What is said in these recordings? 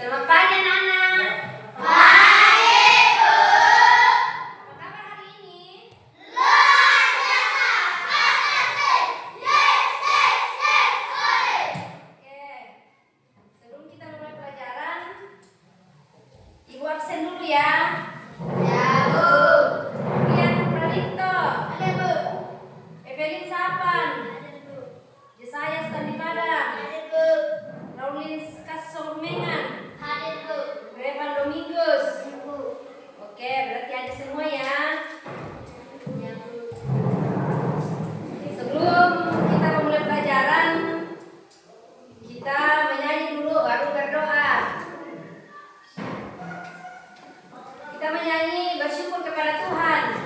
Selamat pagi anak-anak. Baik, Bu. Apa kabar hari ini? Luar biasa, fantastis. Yes, yes, yes, oleh. Oke. Sebelum kita mulai pelajaran, Ibu absen dulu ya. Ya, Bu. Rian Pradipto, Ada, Bu. Evelyn Sapan, Ada, Bu. Jesaya Standi Padang, Ada, Bu. Raulin Kasongmengan, Hadir, Bu. Revan Domingos. Ada, Bu. Oke, berarti ada semua ya. Ya, Bu. Sebelum kita memulai pelajaran, kita menyanyi dulu baru berdoa. Kita menyanyi bersyukur kepada Tuhan.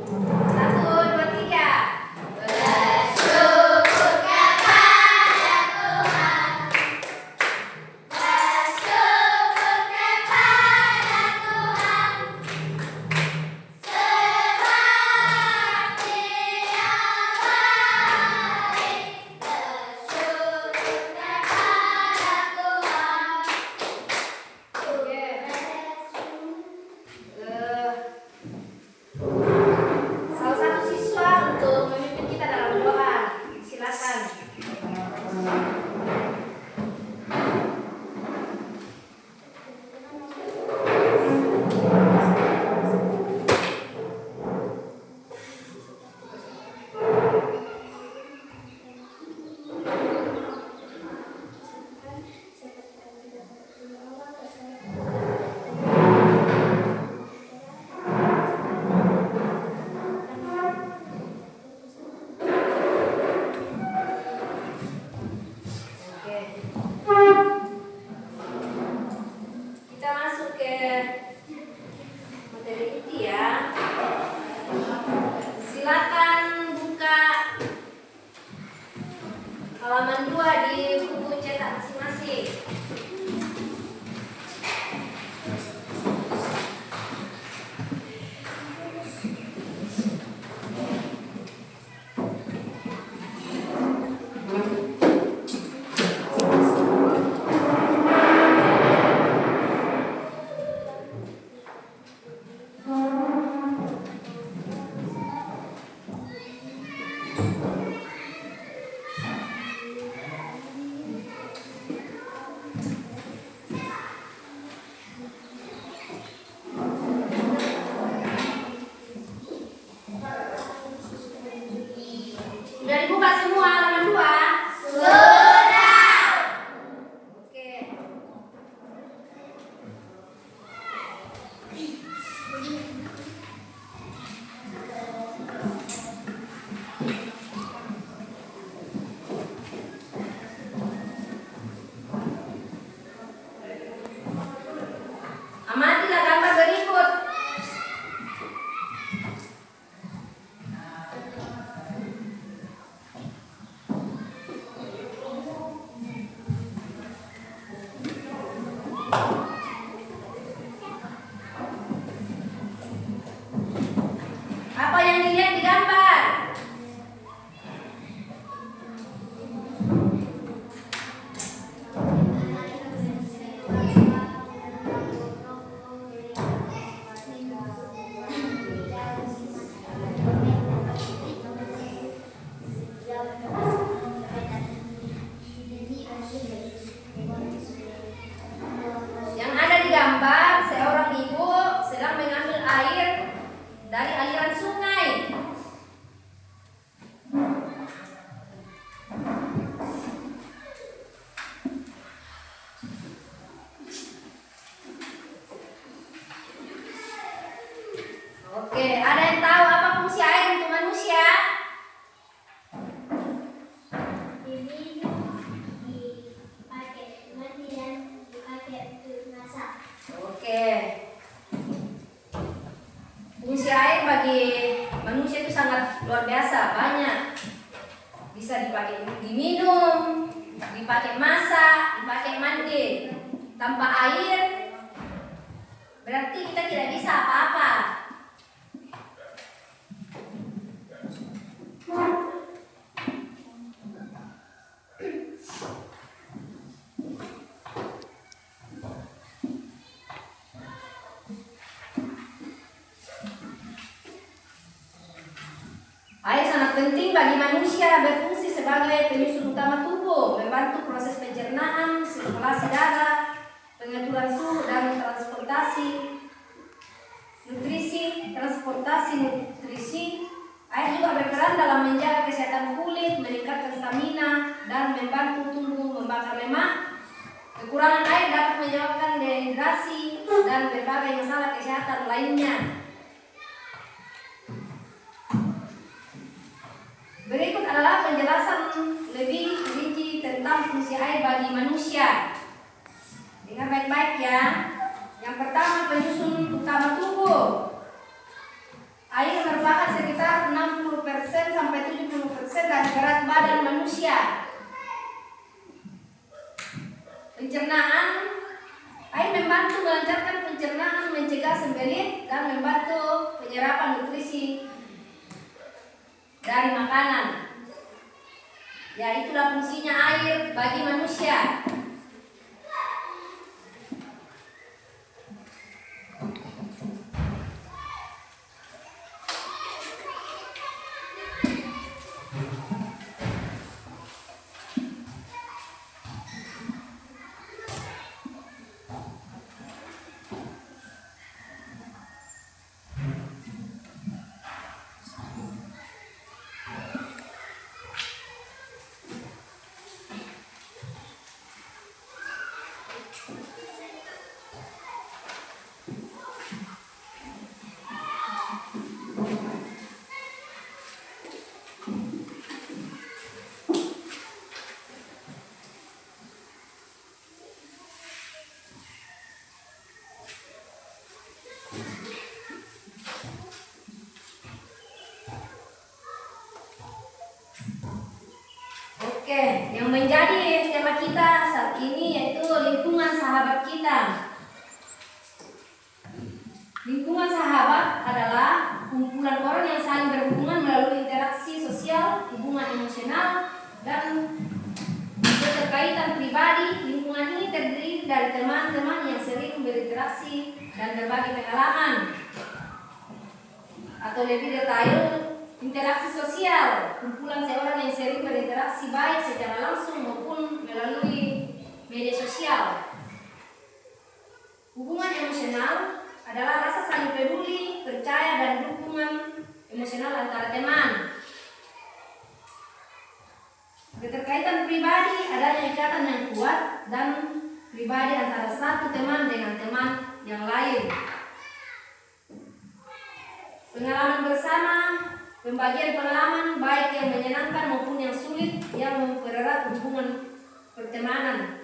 1, 2, 3. Bersyukur kepada Tuhan. Bersyukur kepada Tuhan. Sebab Dia baik. Bersyukur kepada Tuhan. Oke. Salah satu siswa untuk memimpin kita dalam doa. Silakan. Oke. Kita masuk ke materi inti ya. Silakan buka halaman 2 di buku cetak masing-masing. Sudah dibuka semua halaman 2? Sudah. Oke. Amatilah gambar berikut. Apa yang dilihat di gambar? Yang ada di gambar, seorang ibu sedang mengambil air dari aliran sungai. Oke, ada yang tahu apa fungsi air untuk manusia? Diminum, dipakai mandi dan dipakai untuk masak. Oke. Fungsi air bagi manusia itu sangat luar biasa, banyak. Bisa dipakai diminum, dipakai masak, dipakai mandi. Tanpa air berarti kita tidak bisa apa-apa. sangat penting bagi manusia, berfungsi sebagai penyusun utama tubuh, membantu proses pencernaan, sirkulasi darah, pengaturan suhu dan transportasi nutrisi. Air juga berperan dalam menjaga kesehatan kulit, meningkatkan stamina, dan membantu tubuh membakar lemak. Kekurangan air dapat menyebabkan dehidrasi dan berbagai masalah kesehatan lainnya. Berikut adalah penjelasan lebih rinci tentang fungsi air bagi manusia. Dengar baik-baik ya. Yang pertama, penyusun utama tubuh. Air merupakan sekitar 60% sampai 70% dari berat badan manusia. Pencernaan, air membantu melancarkan pencernaan, mencegah sembelit, dan membantu penyerapan nutrisi dari makanan. Ya, itulah fungsinya air bagi manusia. Oke, yang menjadi tema kita saat ini yaitu lingkungan sahabat kita. Lingkungan sahabat adalah kumpulan orang yang saling berhubungan melalui interaksi sosial, hubungan emosional, dan keterkaitan pribadi. Lingkungan ini terdiri dari teman-teman yang sering berinteraksi dan berbagi pengalaman. Atau lebih detail, interaksi sosial, kumpulan seorang yang sering berinteraksi baik secara langsung maupun melalui media sosial. Hubungan emosional adalah rasa saling peduli, percaya, dan dukungan emosional antara teman. Keterkaitan pribadi adanya ikatan yang kuat dan pribadi antara satu teman dengan teman yang lain. Pengalaman bersama, pembagian pengalaman baik yang menyenangkan maupun yang sulit yang mempererat hubungan pertemanan.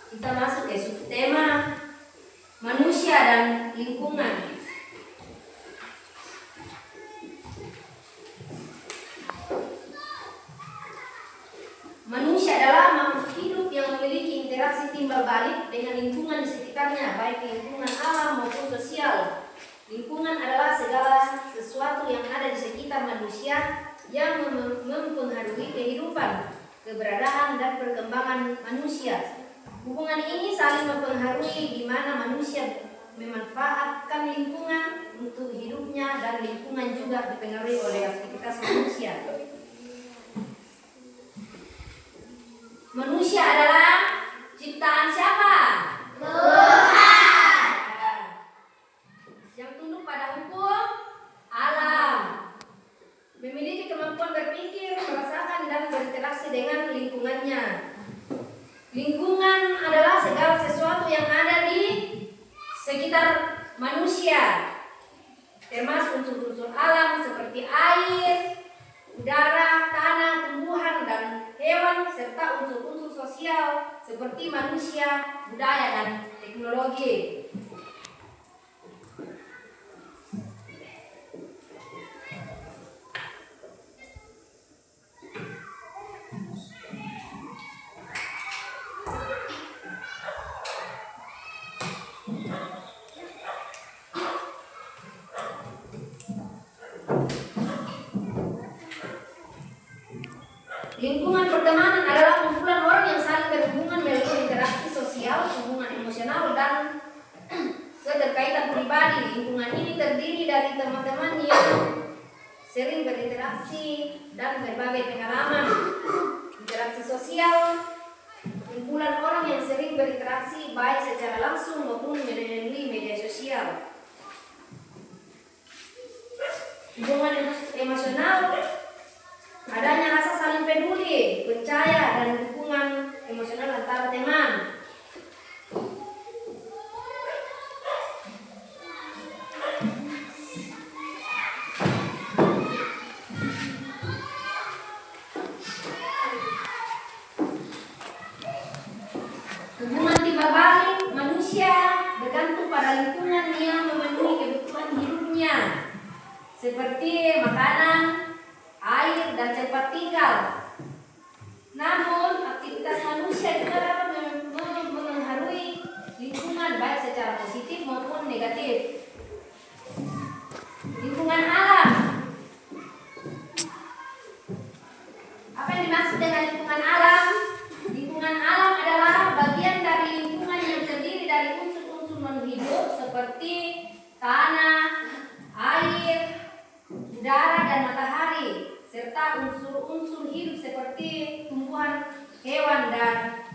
Kita masuk ke subtema manusia dan lingkungan. Manusia adalah makhluk hidup yang memiliki interaksi timbal balik dengan lingkungan di sekitarnya, baik lingkungan alam maupun sosial. Lingkungan adalah segala sesuatu yang ada di sekitar manusia yang mempengaruhi kehidupan, keberadaan, dan perkembangan manusia. Hubungan ini saling mempengaruhi di mana manusia memanfaatkan lingkungan untuk hidupnya dan lingkungan juga dipengaruhi oleh aktivitas manusia. Manusia adalah ciptaan siapa? Tuhan. Yang tunduk pada hukum alam, memiliki kemampuan berpikir, merasakan, dan berinteraksi dengan lingkungannya. Lingkungan adalah segala sesuatu yang ada di sekitar manusia, termasuk unsur-unsur alam seperti air, sosial seperti manusia, budaya, dan teknologi. Lingkungan pertemanan adalah kumpulan orang yang saling berhubungan melalui interaksi sosial, hubungan emosional, dan keterkaitan pribadi. Lingkungan ini terdiri dari teman-teman yang sering berinteraksi dan berbagai pengalaman. Interaksi sosial, kumpulan orang yang sering berinteraksi baik secara langsung maupun melalui media sosial. Hubungan emosional, adanya rasa saling peduli, percaya, dan dukungan emosional antara teman. Hubungan timbal balik manusia bergantung pada lingkungan yang memenuhi kebutuhan hidupnya, seperti makanan, air, dan tempat tinggal. Namun, aktivitas manusia juga dapat mempengaruhi lingkungan baik secara positif maupun negatif. Lingkungan alam. Apa yang dimaksud dengan lingkungan alam? Lingkungan alam adalah bagian dari lingkungan yang terdiri dari unsur-unsur non-hidup seperti tanah, air, udara, dan matahari, serta unsur-unsur hidup seperti tumbuhan, hewan, dan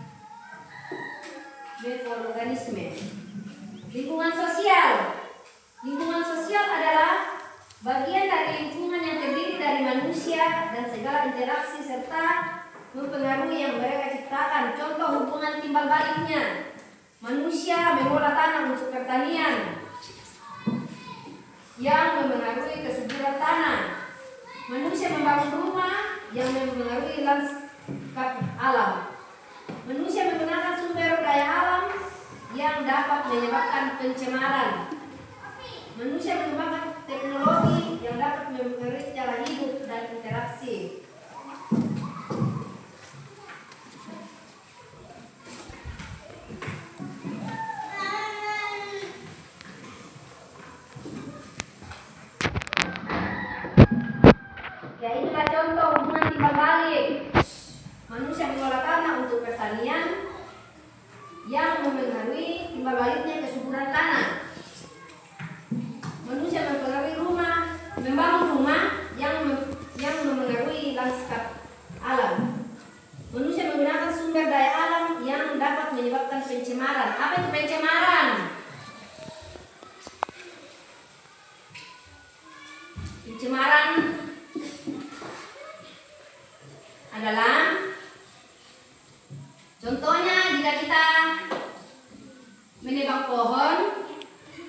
mikroorganisme. Lingkungan sosial. Lingkungan sosial adalah bagian dari lingkungan yang terdiri dari manusia dan segala interaksi serta mempengaruhi yang mereka ciptakan. Contoh hubungan timbal baliknya. Manusia mengolah tanah untuk pertanian yang mempengaruhi kesuburan tanah. Manusia membangun rumah yang mempengaruhi lanskap alam. Manusia menggunakan sumber daya alam yang dapat menyebabkan pencemaran. Manusia mengembangkan teknologi yang dapat mempengaruhi cara hidup dan interaksi. Ya, inilah contoh hubungan timbal balik. Manusia mengolah tanah untuk pertanian yang mempengaruhi timbal baliknya kesuburan tanah. Manusia mempengaruhi membangun rumah yang mempengaruhi lanskap alam. Manusia menggunakan sumber daya alam yang dapat menyebabkan pencemaran. Apa itu pencemaran? Pencemaran adalah contohnya jika kita menebang pohon,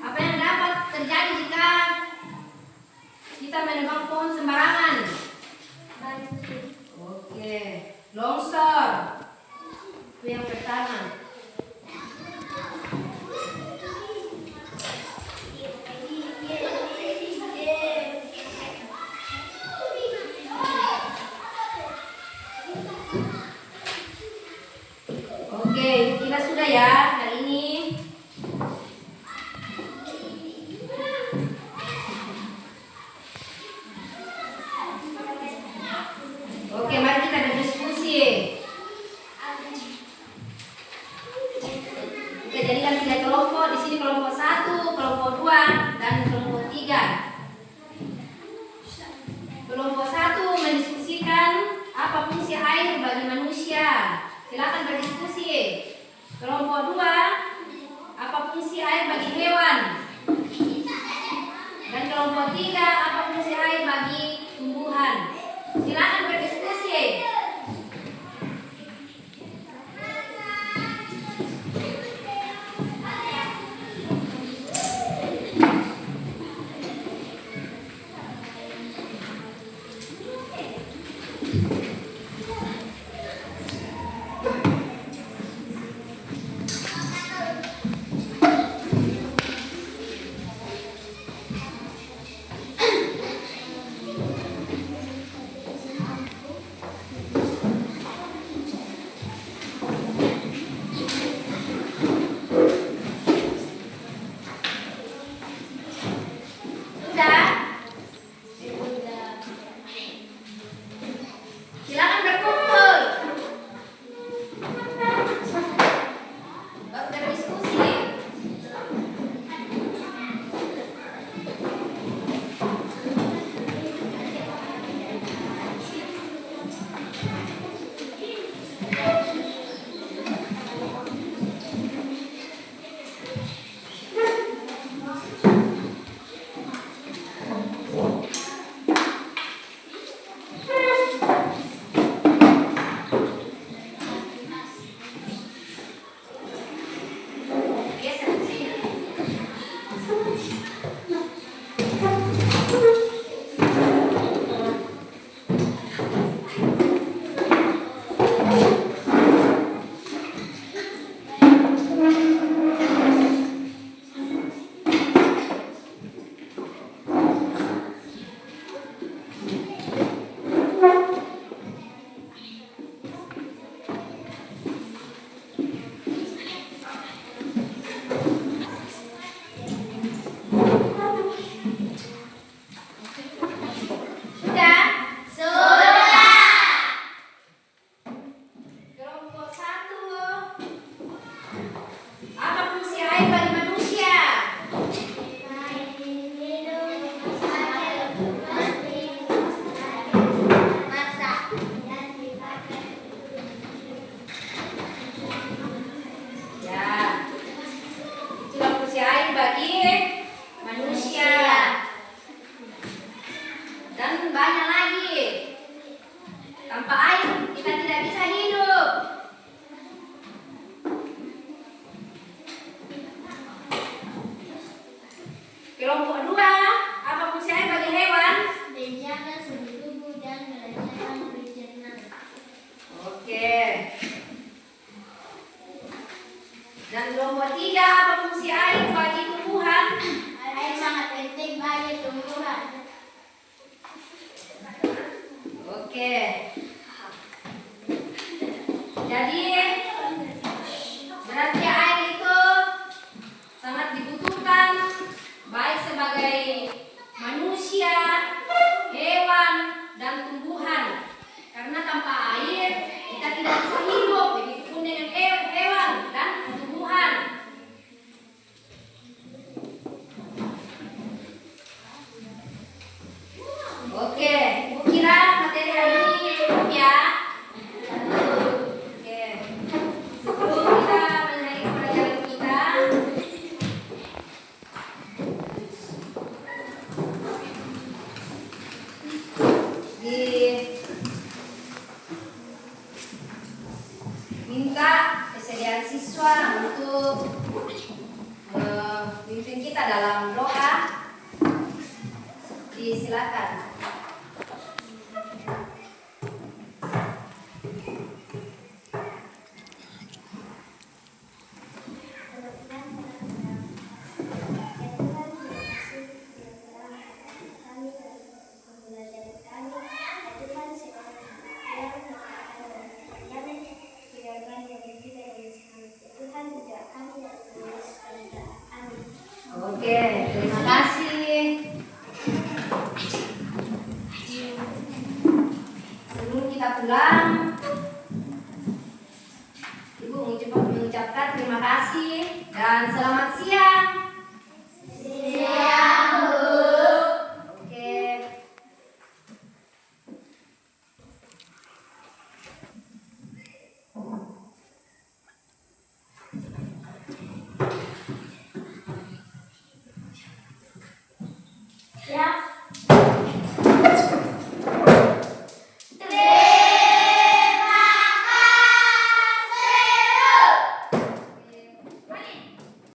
apa yang dapat terjadi jika kita menebang pohon sembarangan? Oke, longsor. Itu yang pertama. Oke, kita sudah ya hari ini. Oke, mari kita berdiskusi. Kita jadikan 3 kelompok. Di sini kelompok 1, kelompok 2, dan kelompok 3. Kelompok 1 mendiskusikan apa fungsi air bagi manusia. Silakan berdiskusi. Kelompok 2, apa fungsi air bagi hewan? Dan kelompok 3, apa fungsi air bagi tumbuhan? Silakan berdiskusi. Kelompok 2, apa fungsi air bagi hewan? Menjaga suhu tubuh dan melancarkan pencernaan. Oke. Dan kelompok 3, apa fungsi air bagi tumbuhan? Air sangat penting bagi tumbuhan. Oke. Jadi berarti air itu sangat dibutuhkan baik sebagai manusia, hewan, dan tumbuhan. Karena tanpa air kita tidak bisa hidup. Begitupun dengan hewan dan tumbuhan. Oke, Ibu kira materi hari ini cukup ya? Oke. Sebelum kita mengenai pelajaran kita, diminta kesediaan siswa untuk memimpin kita dalam doa. Disilakan. Oke, terima kasih. Sebelum kita pulang, Ibu mengucapkan terima kasih dan selamat siang.